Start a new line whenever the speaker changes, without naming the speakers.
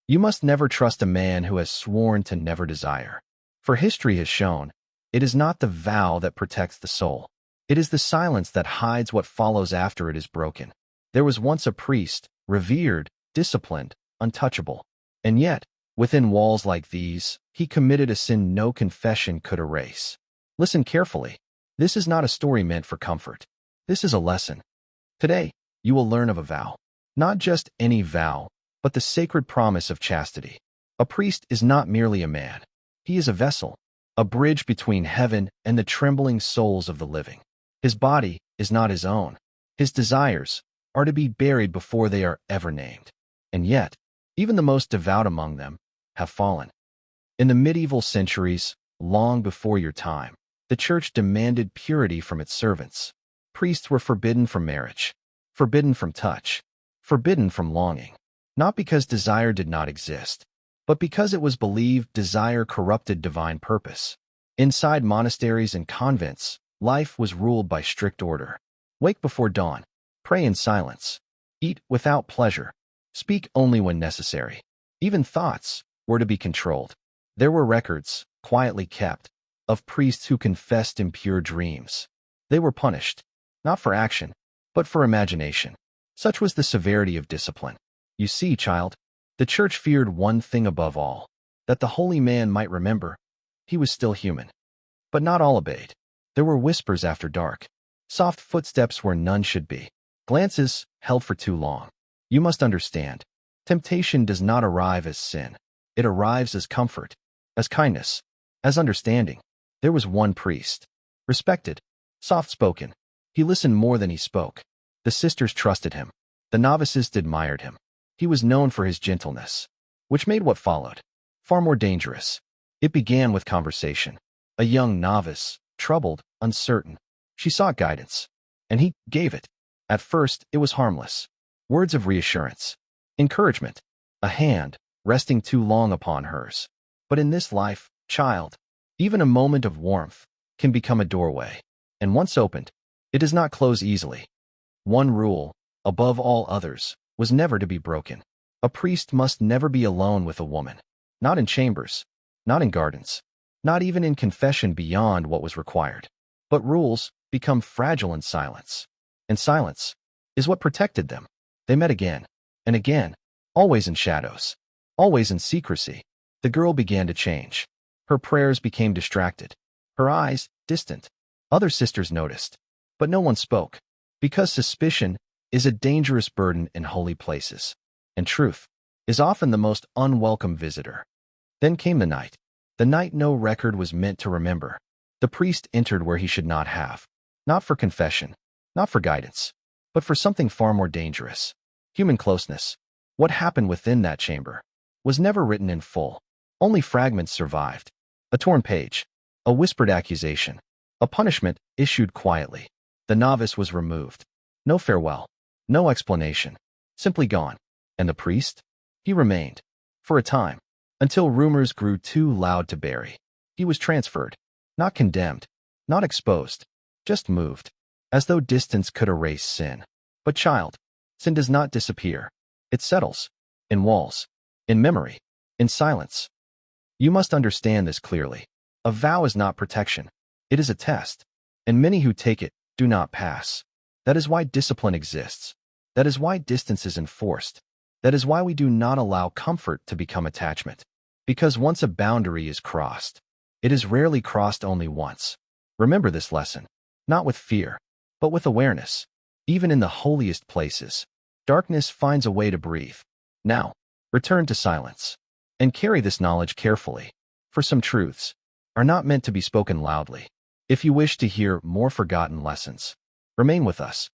You must never trust a man who has sworn to never desire. For history has shown, it is not the vow that protects the soul. It is the silence that hides what follows after it is broken. There was once a priest, revered, disciplined, untouchable. And yet, within walls like these, he committed a sin no confession could erase. Listen carefully. This is not a story meant for comfort. This is a lesson. Today, you will learn of a vow. Not just any vow, but the sacred promise of chastity. A priest is not merely a man. He is a vessel, a bridge between heaven and the trembling souls of the living. His body is not his own. His desires are to be buried before they are ever named. And yet, even the most devout among them have fallen. In the medieval centuries, long before your time, the church demanded purity from its servants. Priests were forbidden from marriage, forbidden from touch, forbidden from longing, not because desire did not exist, but because it was believed desire corrupted divine purpose. Inside monasteries and convents, life was ruled by strict order. Wake before dawn, pray in silence, eat without pleasure, speak only when necessary. Even thoughts were to be controlled. There were records, quietly kept, of priests who confessed impure dreams. They were punished, not for action, but for imagination. Such was the severity of discipline. You see, child, the church feared one thing above all, that the holy man might remember he was still human. But not all obeyed. There were whispers after dark, soft footsteps where none should be, glances held for too long. You must understand, temptation does not arrive as sin. It arrives as comfort, as kindness, as understanding. There was one priest, respected, soft-spoken. He listened more than he spoke. The sisters trusted him. The novices admired him. He was known for his gentleness, which made what followed far more dangerous. It began with conversation. A young novice, troubled, uncertain. She sought guidance, and he gave it. At first, it was harmless. Words of reassurance, encouragement, a hand resting too long upon hers. But in this life, child, even a moment of warmth can become a doorway, and once opened, it does not close easily. One rule, above all others, was never to be broken. A priest must never be alone with a woman, not in chambers, not in gardens, not even in confession beyond what was required. But rules become fragile in silence, and silence is what protected them. They met again and again, always in shadows, always in secrecy. The girl began to change. Her prayers became distracted, her eyes distant. Other sisters noticed, but no one spoke, because suspicion is a dangerous burden in holy places, and truth is often the most unwelcome visitor. Then came the night no record was meant to remember. The priest entered where he should not have, not for confession, not for guidance, but for something far more dangerous, human closeness. What happened within that chamber was never written in full. Only fragments survived. A torn page, a whispered accusation, a punishment issued quietly. The novice was removed. No farewell, no explanation, simply gone. And the priest? He remained, for a time, until rumors grew too loud to bury. He was transferred, not condemned, not exposed, just moved, as though distance could erase sin. But child, sin does not disappear. It settles, in walls, in memory, in silence. You must understand this clearly. A vow is not protection. It is a test, and many who take it do not pass. That is why discipline exists. That is why distance is enforced. That is why we do not allow comfort to become attachment. Because once a boundary is crossed, it is rarely crossed only once. Remember this lesson, not with fear, but with awareness. Even in the holiest places, darkness finds a way to breathe. Now, return to silence, and carry this knowledge carefully, for some truths are not meant to be spoken loudly. If you wish to hear more forgotten lessons, remain with us.